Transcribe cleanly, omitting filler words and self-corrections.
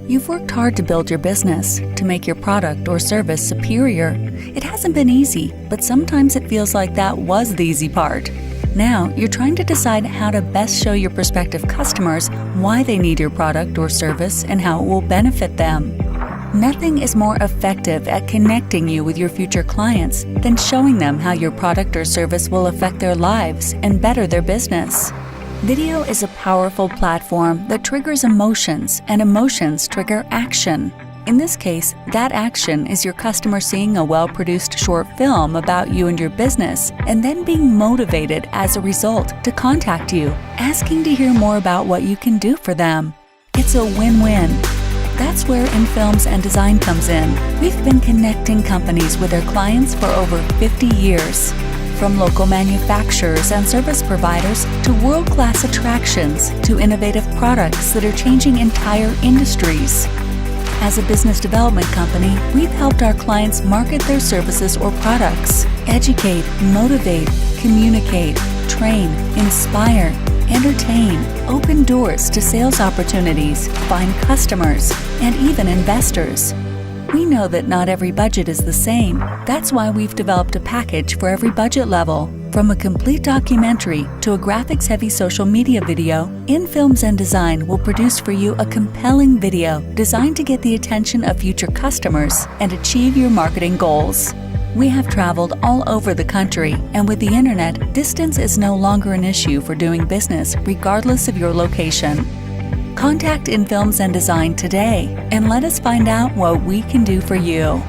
You've worked hard to build your business, to make your product or service superior. It hasn't been easy, but sometimes it feels like that was the easy part. Now, you're trying to decide how to best show your prospective customers why they need your product or service and how it will benefit them. Nothing is more effective at connecting you with your future clients than showing them how your product or service will affect their lives and better their business. Video is a powerful platform that triggers emotions, and emotions trigger action. In this case, that action is your customer seeing a well-produced short film about you and your business, and then being motivated as a result to contact you, asking to hear more about what you can do for them. It's a win-win. That's where InFilms Design comes in. We've been connecting companies with their clients for over 50 years. From local manufacturers and service providers to world-class attractions to innovative products that are changing entire industries. As a business development company, we've helped our clients market their services or products, educate, motivate, communicate, train, inspire, entertain, open doors to sales opportunities, find customers, and even investors. We know that not every budget is the same. That's why we've developed a package for every budget level. From a complete documentary to a graphics-heavy social media video, InFilms Design will produce for you a compelling video designed to get the attention of future customers and achieve your marketing goals. We have traveled all over the country, and with the internet, distance is no longer an issue for doing business regardless of your location. Contact InFilms Design today and let us find out what we can do for you.